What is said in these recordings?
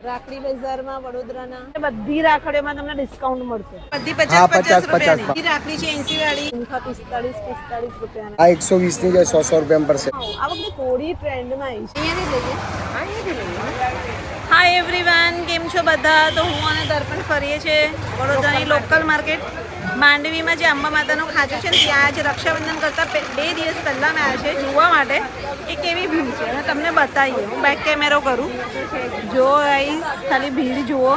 રાખડી બજારમાં વડોદરાના બધી રાખડીઓમાં તમને ડિસ્કાઉન્ટ મળશે. બધી 50 રૂપિયાની રાખડી છે 80 વાળી 45 રૂપિયાની. આ 120 ની જે 100 રૂપિયામાં પડશે. આ વખતે થોડી ટ્રેન્ડમાં આવી છે. અહીંયાથી લઈએ. હાય એવરીવન, કેમ છો બધા? તો હું અને દર્પણ ફરીએ છીએ વડોદરાની લોકલ માર્કેટ માંડવીમાં જે અંબા માતાનો ખાંચો છે ને ત્યાં જ રક્ષાબંધન કરતાં 2 દિવસ પહેલાં મેં આવ્યા છે જોવા માટે એ કેવી ભીડ છે અને તમને બતાવીએ. હું બેક કેમેરો કરું, જો ગાઈસ ખાલી ભીડ જુઓ.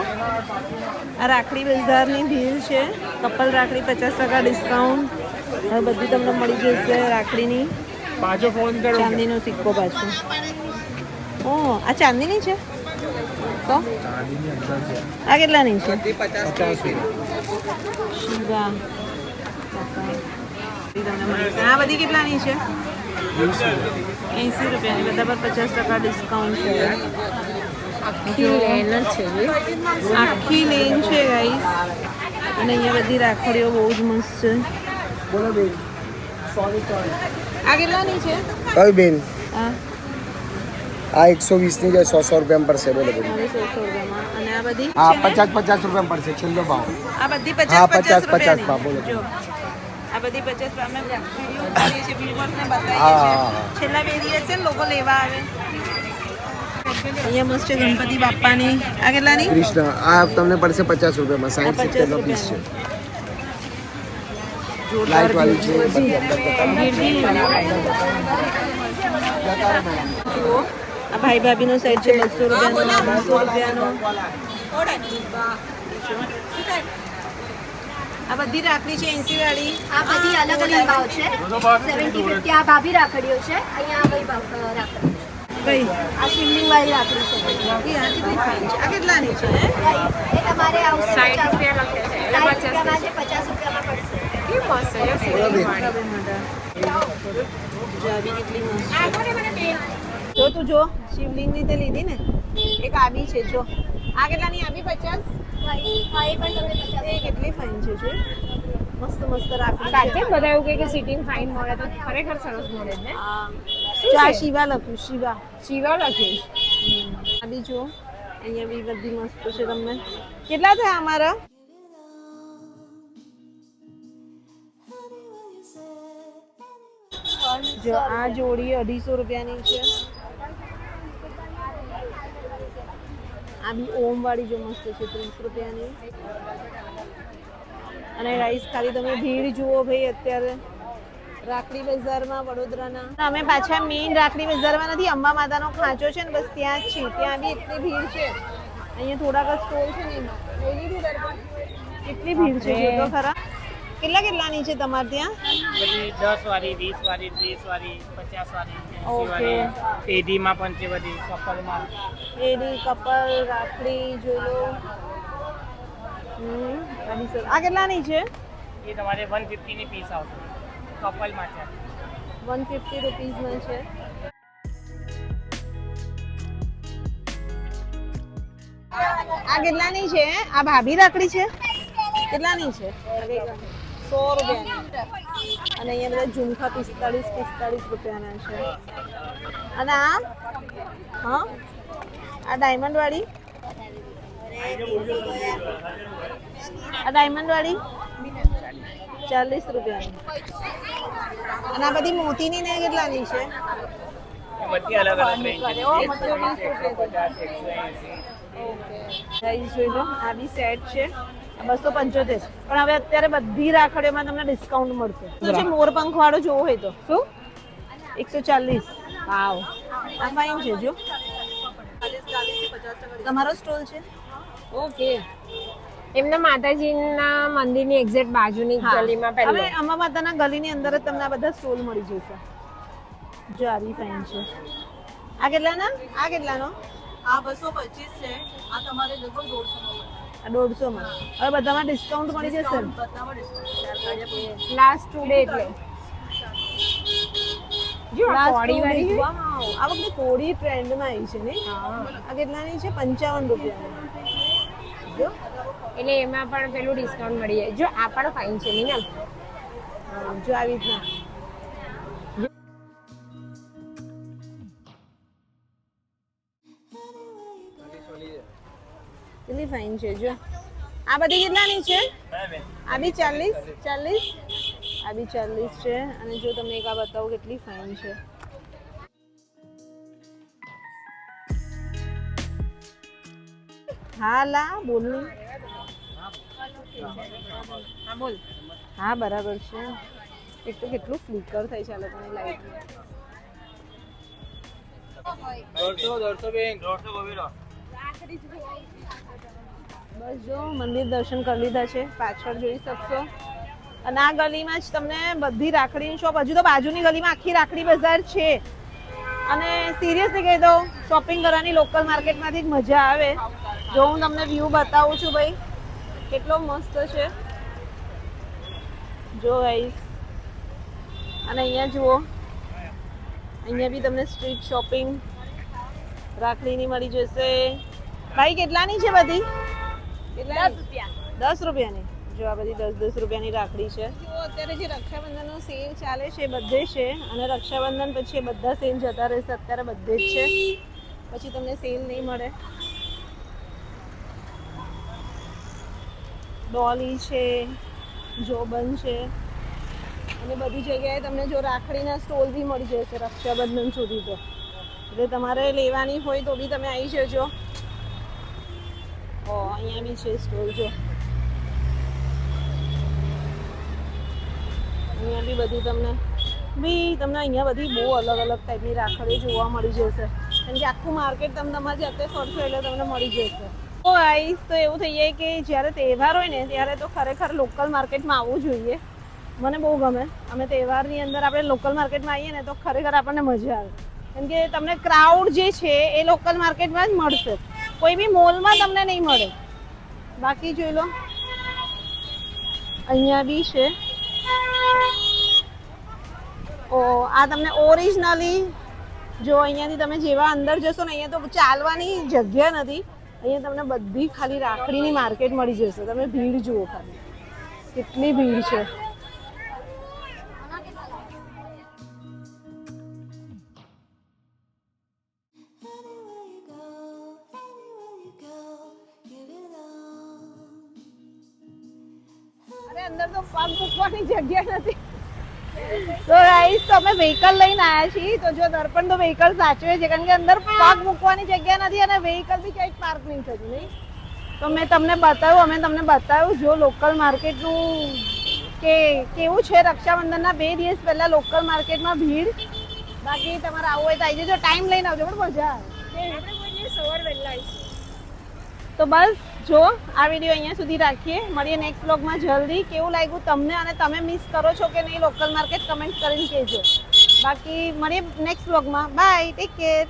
આ રાખડી બજારની ભીડ છે. કપલ રાખડી 50% ડિસ્કાઉન્ટ. હવે બધી તમને મળી જશે રાખડીની. ચાંદીનો સિક્કો પાછો. ઓ આ ચાંદીની છે તો આ કેટલાની છે? 50. શિવા આ બધી કેટલાની છે? 80 રૂપિયાની. બધા પર 50% ડિસ્કાઉન્ટ છે. આખી લેન છે ગાઈસ. અને અહીંયા બધી રાખડીઓ બહુ જ મસ્ત છે. આ કેટલાની છે? કઈ બેન? હા આ 120 ની જે 100 રૂપિયામાં પડશે. બોલો બેન. 100 રૂપિયામાં. અને આ બધી હા 50 રૂપિયામાં પડશે. છેલ્લો ભાવ. આ બધી 50 ભાવ. બોલો. જો આ બધી 50 અમે વિડિયો કરીએ છીએ, બિલબોર્ડને બતાવીએ છીએ. છેલ્લા 2 દિવસ છે લોકો લેવા આવે. અહીંયા મસ્ત છે ગણપતિ બાપ્પાની. આ કેટલાની? કૃષ્ણ. આ તમને પડશે 50 રૂપિયામાં. 60 નો પીસ છે. લાઈટ વાળી છે. જુઓ આ ભાઈ ભાભીનો સેટ છે 200 રૂપિયાનો, 200 રૂપિયાનો. આ બધી રાખડી છે 80 વાળી. આ બધી અલગ અલગ ભાવ છે. 70-50 આ ભાભી રાખડીઓ છે. અહીંયા આ ભાઈ રાખડી કઈ આ શિવલિંગ વાળી રાખડી છે. એ આ કેટલી ફાઇન છે. આ કેટલાની છે? એ તમારે આવશે 60 રૂપિયા લખે છે. એટલે 50 રૂપિયામાં પડશે. કેવી મસ્ત છે જાવી કેટલી મસ્ત છે. જો તું જો શિવલિંગની તે લીધી ને, એક આબી છે. જો આ કેટલાની આબી? 50. હા એ પણ તમને 50. એ કેટલી ફાઇન છે. જો મસ્ત મસ્ત રાખડી સાચે છે. બધા એવું કે સિટિંગ ફાઇન મળે તો ખરેખર સરસ મળે ને. હા શું ચા છે? શિવા લખ્યું. શિવા શિવા લખી. આબી જો અહીંયા બી બધી મસ્ત છે. તમને કેટલા થયા અમારા? જો આ જોડી 250 રૂપિયાની છે. આ બી ઓમ વાળી જો મસ્ત છે 30 રૂપિયાની. અને રાઈસ ખાલી તમે ભીડ જુઓ ભાઈ અત્યારે રાખડી બજારમાં વડોદરાના. અમે પાછા મેઇન રાખડી બજારમાં નથી, અંબા માતાનો ખાંચો છે ને બસ ત્યાં જ છીએ. ત્યાં બી એટલી ભીડ છે. અહીંયા થોડાક સ્ટોલ છે ને કેટલી ભીડ છે. જો તો ખરા કેટલાની છે તમારે ત્યાં? બધી 10 વાળી, 20 વાળી, 30 વાળી, 50 વાળી, 80 વાળી. એડીમાં પણ છે બધી. કપલમાં એડી કપલ રાખડી જોઈ લો. આ કેટલાની છે? એ તમારે 150 ની પીસ આવશે. કપલમાં છે 150 રૂપીસમાં છે. આ કેટલાની છે? આ ભાભી રાખડી છે. કેટલાની છે? 100 રૂપિયાની. અને અહીંયા બધા ઝુમખા 45 રૂપિયાના છે. અને આ હા આ ડાયમંડ વાળી, આ ડાયમંડ વાળી 40 રૂપિયાની. અને આ બધી મોતીની ને કેટલાની છે? બધી અલગ અલગ રેન્જ છે. 180. જોઈ લો આ બી સેટ છે 275. પણ હવે અત્યારે બધી રાખડીઓમાં તમને ડિસ્કાઉન્ટ મળશે. તો જે મોરપંખ વાળો જોવો હોય તો શું 140. વાવ આ ફાઇન છે. જો તમારો સ્ટોલ છે. ઓકે. એમના માતાજીના મંદિરની એક્ઝેક્ટ બાજુની ગલીમાં પહેલો. હવે અંબા માતાના ગલીની અંદર જ તમને આ બધા સ્ટોલ મળી જશે. જો આ બી ફાઇન છે. આ કેટલાના? આ કેટલાનો? આ 225 છે. આ તમારે લગભગ 150 માં. આ 150 માં. હવે બધામાં ડિસ્કાઉન્ટ મળી જશે. બધામાં ડિસ્કાઉન્ટ. લાસ્ટ ટુડે એટલે જો આ કોડી વાળી છે. આ વખતે કોડી ટ્રેન્ડમાં આવી છે ને. આ કેટલાની છે? 55 રૂપિયાની. જો એટલે એમાં પણ પેલું ડિસ્કાઉન્ટ મળી જાય. જો આ પણ ફાઇન છે મીનલ. જો આવી રીતના કેટલી ફાઇન છે જો. આ બધી કેટલાની છે? આ બી 40 આ બી 40 છે. અને જો તમને એક આ બતાવો કેટલી ફાઇન છે. હા લા બોલ ની. હા બોલ. હા બરાબર છે. એક તો કેટલું ફ્લિકર થાય છે આ લોકોની લાઈટ. બસ જો મંદિર દર્શન કરી લીધા છે. પાછળ જોઈ શકશો. અને આ ગલીમાં જ તમને બધી રાખડીની શોપ, હજુ તો બાજુની ગલીમાં આખી રાખડી બજાર છે. અને સિરિયસલી કહી દઉં, શોપિંગ કરવાની લોકલ માર્કેટમાંથી જ મજા આવે. જો હું તમને વ્યૂ બતાવું છું ભાઈ, કેટલો મસ્ત છે જો ગાઈસ. અને અહીંયા જુઓ, અહીંયા બી તમને સ્ટ્રીટ શોપિંગ રાખડીની મળી જશે. ભાઈ કેટલાની છે બધી? 10 રૂપિયાની. જો આ બધી 10 રૂપિયાની રાખડી છે. જો અત્યારે જે રક્ષાબંધનનો સેલ ચાલે છે બધે છે. અને રક્ષાબંધન પછી બધા સેલ જતા રહેશે. અત્યારે બધે જ છે, પછી તમને સેલ નહીં મળે. ડોલી છે, જોબન છે, અને બધી જગ્યાએ તમને જો રાખડીના સ્ટોલ બી મળી જશે રક્ષાબંધન સુધી. તો એટલે તમારે લેવાની હોય તો બી તમે આવી જજો. અહીંયા બી છે સ્ટોલ જો. અહીંયા બી બધી તમને અહીંયા બધી બહુ અલગ અલગ ટાઈપની રાખડીઓ જોવા મળી જશે. કેમ કે આખું માર્કેટ તમે તમારે જાતે ફરશો એટલે તમને મળી જશે. તો આઈસ તો એવું થઈ જાય કે જ્યારે તહેવાર હોય ને ત્યારે તો ખરેખર લોકલ માર્કેટમાં આવવું જોઈએ. મને બહુ ગમે. અમે તહેવારની અંદર આપણે લોકલ માર્કેટમાં આવીએ ને તો ખરેખર આપણને મજા આવે. કેમ કે તમને ક્રાઉડ જે છે એ લોકલ માર્કેટમાં જ મળશે. કોઈ બી મોલમાં તમને નહીં મળે. બાકી જોઈ લો, અહીંયા બી છે. આ તમને ઓરિજિનલી જો અહીંયાથી તમે જેવા અંદર જશો ને, અહીંયા તો ચાલવાની જગ્યા નથી. અહીંયા તમને બધી ખાલી રાખડીની માર્કેટ મળી જશે. તમે ભીડ જુઓ ખાલી, કેટલી ભીડ છે. અરે અંદર તો પગ મૂકવાની જગ્યા નથી. તો ગાઈસ તો અમે વ્હીકલ લઈને આવ્યા છીએ. તો જો દર્પણ તો વ્હીકલ સાચવે છે, કારણ કે અંદર પગ મૂકવાની જગ્યા નથી અને વ્હીકલ બી ક્યાંય પાર્ક નહીં થતું. નહીં તો અમે તમને બતાવ્યું જો લોકલ માર્કેટનું કે કેવું છે. રક્ષાબંધનના 2 દિવસ પહેલા લોકલ માર્કેટમાં ભીડ. બાકી તમારે આવવું હોય તો આવી જજો. ટાઈમ લઈને આવજો, પણ મજા આવે. સવાર વહેલા તો બસ જો આ વિડીયો અહીંયા સુધી રાખીએ. મળીએ નેક્સ્ટ વ્લોગમાં જલ્દી. કેવું લાગ્યું તમને અને તમે મિસ કરો છો કે નહીં લોકલ માર્કેટ, કમેન્ટ કરીને કહેજો. બાકી મળીએ નેક્સ્ટ વ્લોગમાં. Bye, take care.